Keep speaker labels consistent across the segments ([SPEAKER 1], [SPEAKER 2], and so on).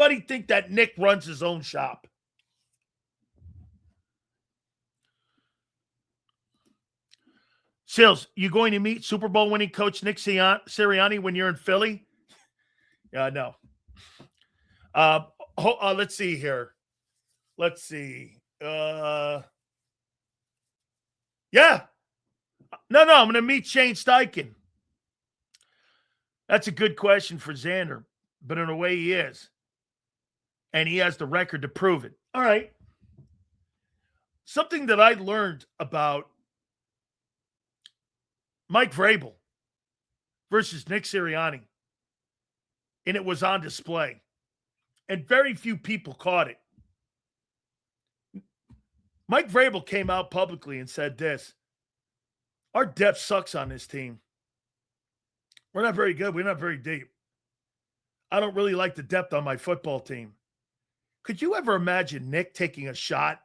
[SPEAKER 1] Anybody think that Nick runs his own shop? Sills, you going to meet Super Bowl winning coach Nick Sirianni when you're in Philly? Yeah, no. Let's see here. Let's see. Yeah. No, I'm going to meet Shane Steichen. That's a good question for Xander, but in a way he is. And he has the record to prove it. All right. Something that I learned about Mike Vrabel versus Nick Sirianni, and it was on display, and very few people caught it. Mike Vrabel came out publicly and said this: our depth sucks on this team. We're not very good. We're not very deep. I don't really like the depth on my football team. Could you ever imagine Nick taking a shot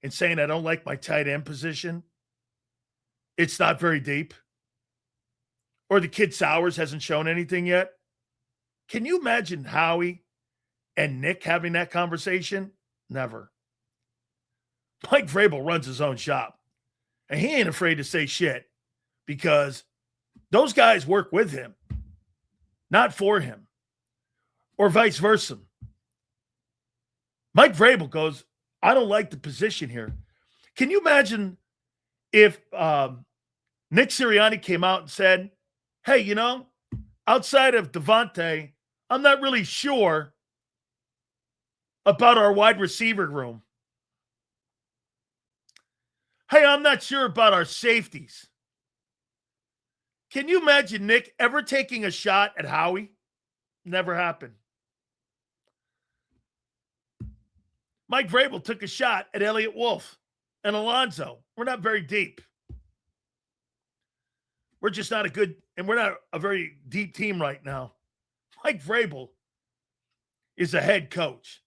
[SPEAKER 1] and saying, I don't like my tight end position? It's not very deep. Or the kid Sowers hasn't shown anything yet. Can you imagine Howie and Nick having that conversation? Never. Mike Vrabel runs his own shop. And he ain't afraid to say shit because those guys work with him, not for him, or vice versa. Mike Vrabel goes, I don't like the position here. Can you imagine if Nick Sirianni came out and said, hey, outside of Devontae, I'm not really sure about our wide receiver room. Hey, I'm not sure about our safeties. Can you imagine Nick ever taking a shot at Howie? Never happened. Mike Vrabel took a shot at Elliott Wolf and Alonzo. We're not very deep. We're just not we're not a very deep team right now. Mike Vrabel is a head coach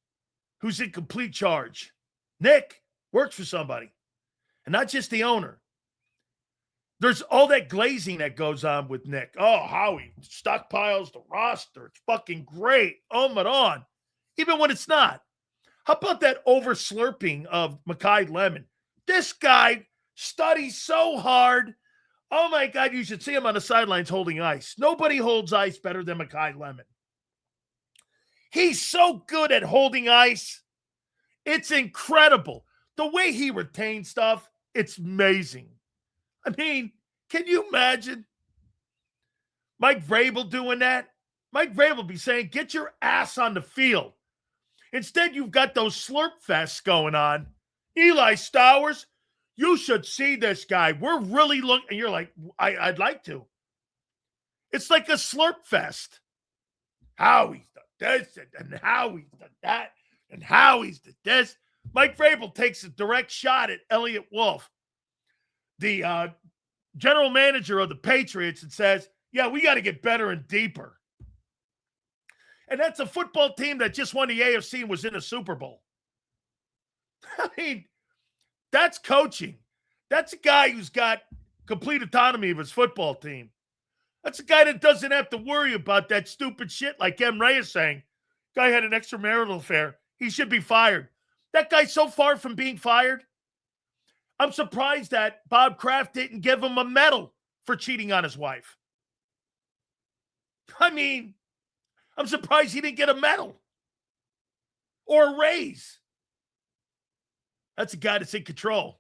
[SPEAKER 1] who's in complete charge. Nick works for somebody, and not just the owner. There's all that glazing that goes on with Nick. Oh, Howie stockpiles the roster. It's fucking great. Oh, my God. Even when it's not. How about that over slurping of Mekhi Lemon? This guy studies so hard. Oh, my God, you should see him on the sidelines holding ice. Nobody holds ice better than Mekhi Lemon. He's so good at holding ice. It's incredible. The way he retains stuff, it's amazing. I mean, can you imagine Mike Vrabel doing that? Mike Vrabel be saying, get your ass on the field. Instead, you've got those slurp fests going on. Eli Stowers, you should see this guy. We're really looking. And you're like, I'd like to. It's like a slurp fest. Howie's done this, and Howie's done that, and Howie's done this. Mike Vrabel takes a direct shot at Elliott Wolf, the general manager of the Patriots, and says, yeah, we got to get better and deeper. And that's a football team that just won the AFC and was in a Super Bowl. I mean, that's coaching. That's a guy who's got complete autonomy of his football team. That's a guy that doesn't have to worry about that stupid shit like M. Ray is saying. Guy had an extramarital affair. He should be fired. That guy's so far from being fired. I'm surprised that Bob Kraft didn't give him a medal for cheating on his wife. I mean, I'm surprised he didn't get a medal or a raise. That's a guy that's in control.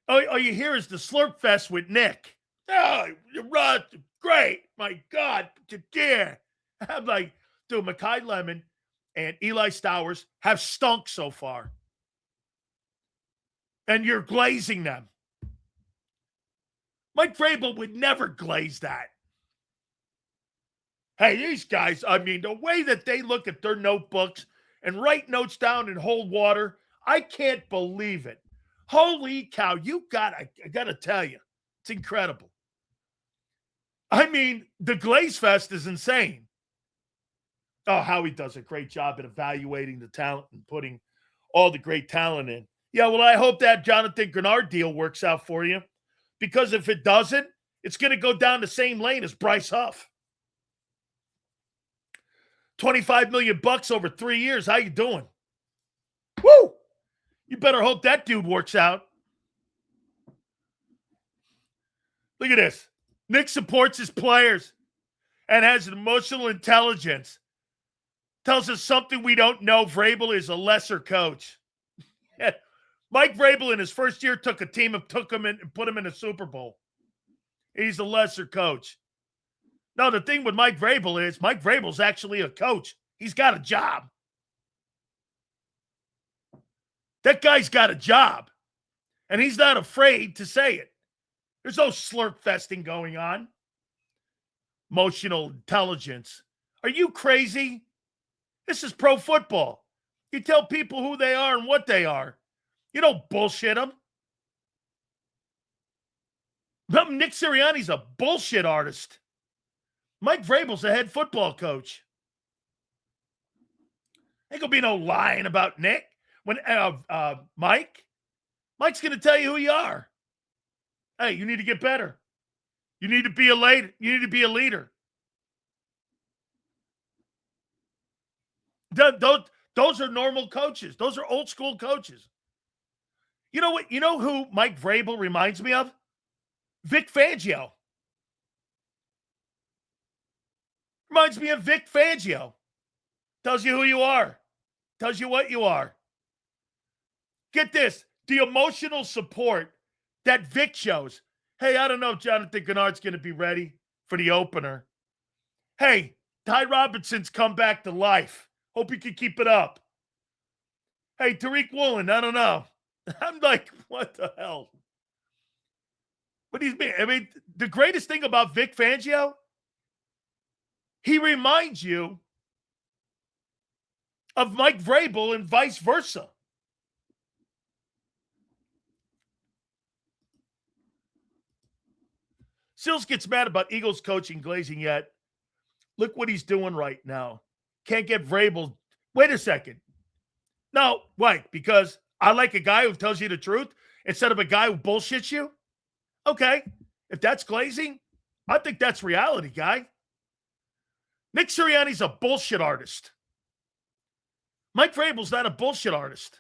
[SPEAKER 1] All you hear is the slurp fest with Nick. Oh, you run. Great. My God. Yeah. I'm like, dude, Mekhi Lemon and Eli Stowers have stunk so far. And you're glazing them. Mike Vrabel would never glaze that. Hey, these guys, I mean, the way that they look at their notebooks and write notes down and hold water, I can't believe it. Holy cow, I got to tell you, it's incredible. I mean, the Glaze Fest is insane. Oh, Howie does a great job at evaluating the talent and putting all the great talent in. Yeah, well, I hope that Jonathan Grenard deal works out for you, because if it doesn't, it's going to go down the same lane as Bryce Huff. $25 million over 3 years. How you doing? Woo! You better hope that dude works out. Look at this. Nick supports his players and has an emotional intelligence. Tells us something we don't know. Vrabel is a lesser coach. Mike Vrabel in his first year took a team and took him in and put him in a Super Bowl. He's a lesser coach. No, the thing with Mike Vrabel is Mike Vrabel's actually a coach. He's got a job. That guy's got a job. And he's not afraid to say it. There's no slurp festing going on. Emotional intelligence. Are you crazy? This is pro football. You tell people who they are and what they are. You don't bullshit them. Nick Sirianni's a bullshit artist. Mike Vrabel's a head football coach. Ain't gonna be no lying about Nick. When Mike's gonna tell you who you are. Hey, you need to get better. You need to be a leader. You need to be a leader. Those are normal coaches. Those are old school coaches. You know what? You know who Mike Vrabel reminds me of? Vic Fangio. Reminds me of Vic Fangio. Tells you who you are. Tells you what you are. Get this. The emotional support that Vic shows. Hey, I don't know if Jonathan Gennard's going to be ready for the opener. Hey, Ty Robinson's come back to life. Hope you can keep it up. Hey, Tariq Woolen, I don't know. I'm like, what the hell? But the greatest thing about Vic Fangio, he reminds you of Mike Vrabel and vice versa. Sills gets mad about Eagles coaching glazing yet. Look what he's doing right now. Can't get Vrabel. Wait a second. No, why? Because I like a guy who tells you the truth instead of a guy who bullshits you? Okay. If that's glazing, I think that's reality, guy. Nick Sirianni's a bullshit artist. Mike Vrabel's not a bullshit artist.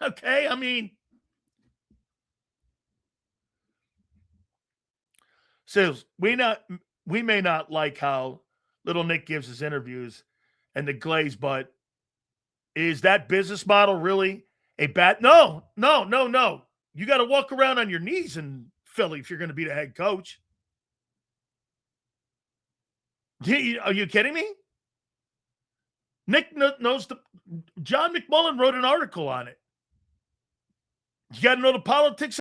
[SPEAKER 1] Okay, I mean, Sills, we may not like how little Nick gives his interviews and the glaze, but is that business model really a bad? No. You got to walk around on your knees in Philly if you're going to be the head coach. Are you kidding me? Nick knows John McMullen wrote an article on it. You got to know the politics